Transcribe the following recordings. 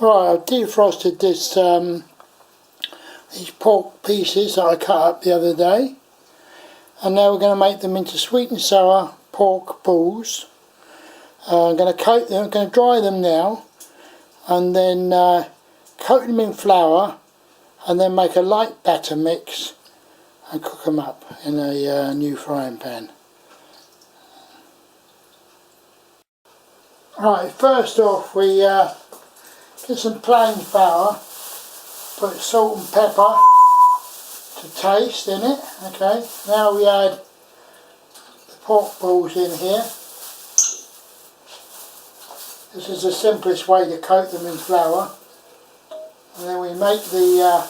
Right, I've defrosted these pork pieces that I cut up the other day, and now we're going to make them into sweet and sour pork balls. I'm going to coat them, I'm going to dry them now, and then coat them in flour, and then make a light batter mix and cook them up in a new frying pan. Right, first off we get some plain flour, put salt and pepper to taste in it. Okay, now we add the pork balls in here. This is the simplest way to coat them in flour, and then we make the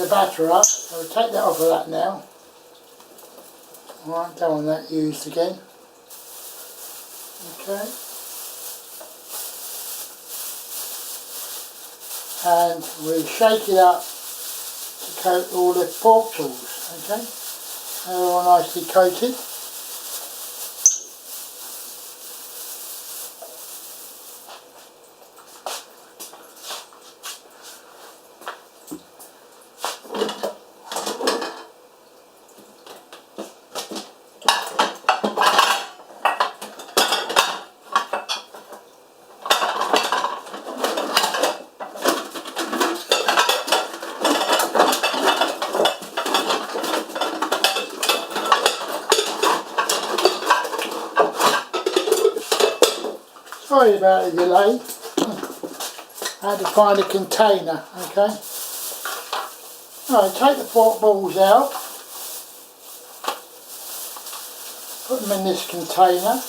batter up. So we'll take that off of that now. Alright, don't want that used again. Okay, and we shake it up to coat all the pork balls. Okay, they're all nicely coated. Sorry about the delay. I had to find a container. Okay. Alright, take the pork balls out. Put them in this container.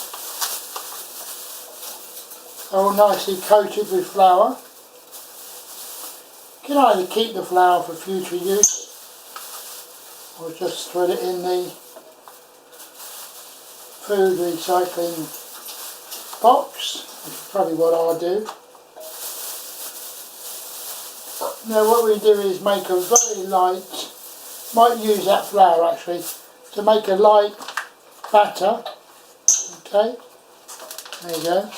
They're all nicely coated with flour. You can either keep the flour for future use, or just throw it in the food recycling box, which is probably what I'll do. Now what we do is make a very light, might use that flour actually, to make a light batter. Okay, there you go.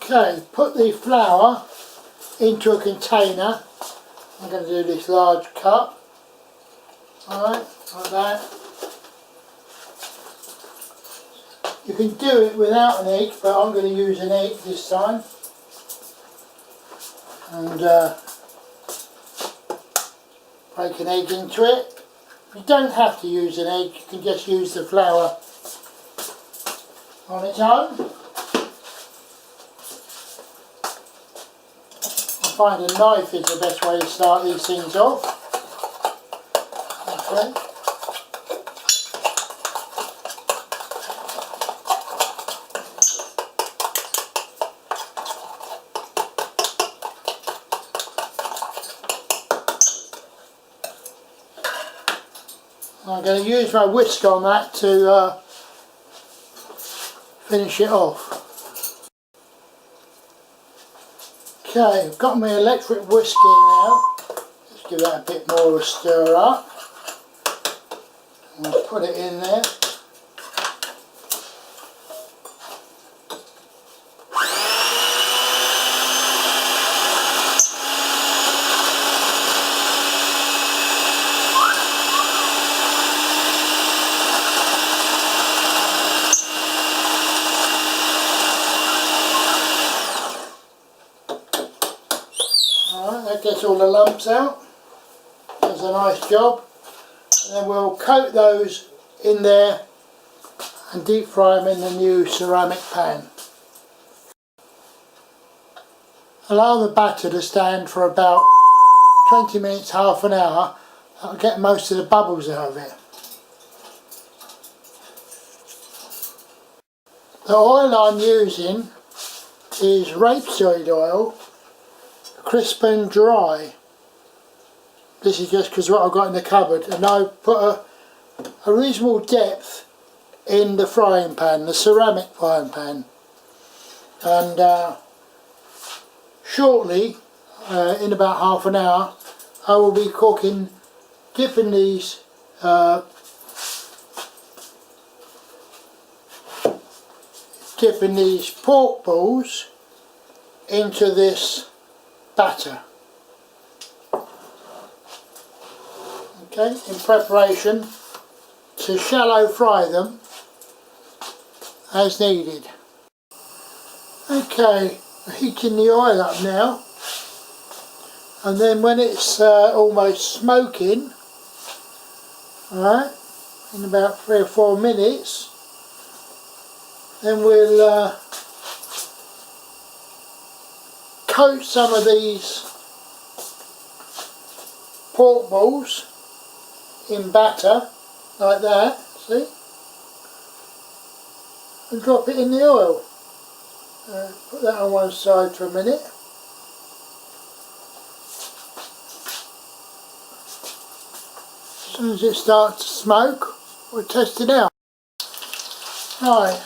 Okay, put the flour into a container. I'm going to do this large cup. Alright, like that. You can do it without an egg, but I'm going to use an egg this time. And break an egg into it. You don't have to use an egg, you can just use the flour on its own. I find a knife is the best way to start these things off. Okay. I'm going to use my whisk on that to finish it off. Okay, I've got my electric whisk in now. Let's give that a bit more of a stir up. And I'll put it in there. That gets all the lumps out. Does a nice job. And then we'll coat those in there and deep fry them in the new ceramic pan. Allow the batter to stand for about 20 minutes, half an hour. That'll get most of the bubbles out of it. The oil I'm using is rapeseed oil, crisp and dry. This is just because what I've got in the cupboard, and I put a reasonable depth in the frying pan, the ceramic frying pan, and shortly in about half an hour, I will be cooking, dipping these pork balls into this batter. Okay, in preparation to shallow fry them as needed. Okay, heating the oil up now, and then when it's almost smoking, alright, in about 3 or 4 minutes, then we'll coat some of these pork balls in batter like that, see, and drop it in the oil. Put that on one side for a minute. As soon as it starts to smoke, we'll test it out. Right,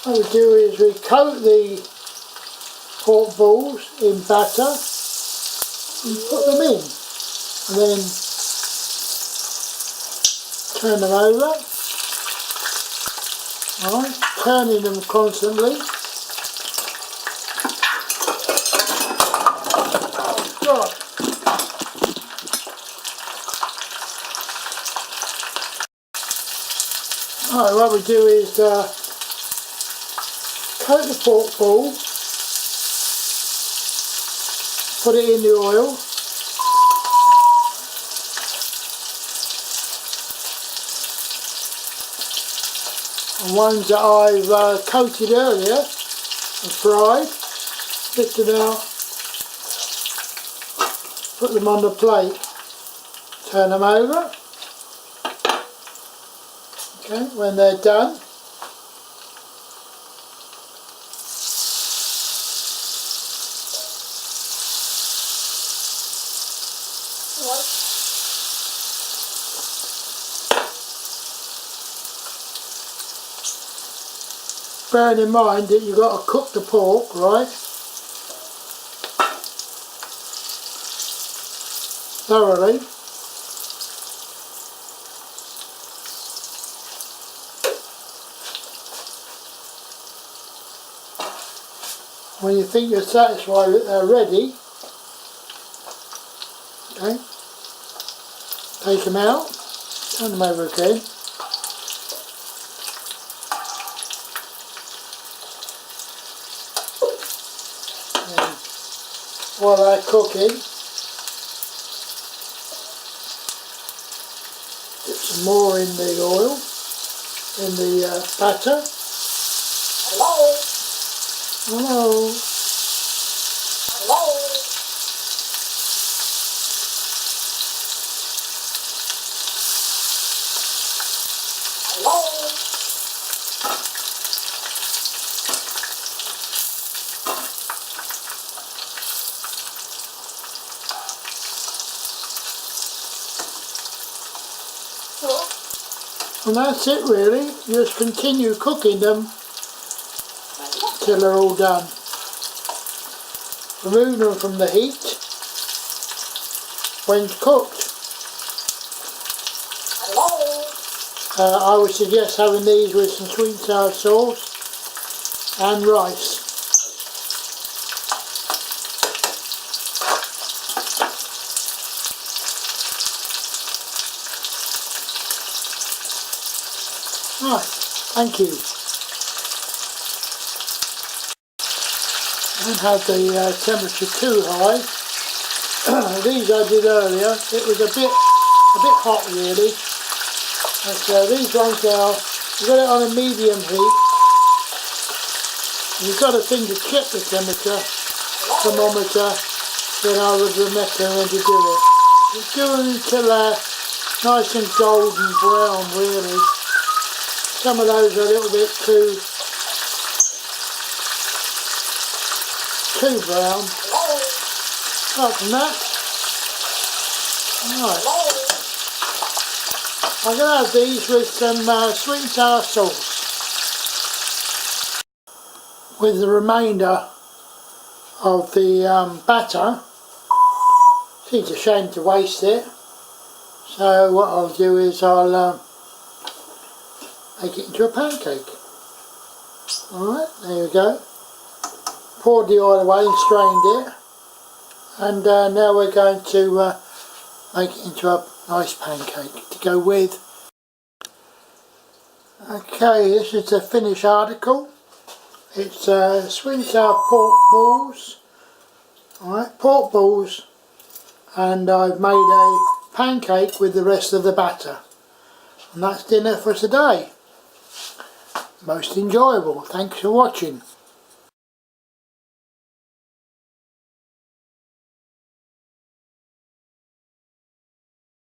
what we do is we coat the pork balls in batter and put them in, and then turn them over. Alright, turning them constantly. Oh God! Alright, what we do is coat the pork ball, put it in the oil, and ones that I've coated earlier and fried, lift them out, put them on the plate, turn them over. Okay, when they're done, bearing in mind that you've got to cook the pork, right, thoroughly. When you think you're satisfied that they're ready, okay, take them out, turn them over again. And while they're cooking, dip some more in the oil, in the batter. Hello. Hello. Hello. Hello. And that's it really. You just continue cooking them till they're all done. Remove them from the heat when cooked. I would suggest having these with some sweet and sour sauce and rice. Right, thank you. Don't have the temperature too high. These I did earlier. It was a bit hot really. But these ones now, you've got it on a medium heat. You've got a thing to check the temperature, thermometer. Then I would recommend to do it. You do them until they're nice and golden brown really. Some of those are a little bit too brown. Apart from that, right. I'm going to have these with some sweet and sour sauce. With the remainder of the batter, Seems a shame to waste it. So what I'll do is I'll make it into a pancake. Alright, there we go. Poured the oil away and strained it. And now we're going to make it into a nice pancake to go with. Okay, this is the finished article. It's sweet and sour pork balls. Alright, pork balls. And I've made a pancake with the rest of the batter. And that's dinner for today. Most enjoyable. Thanks for watching.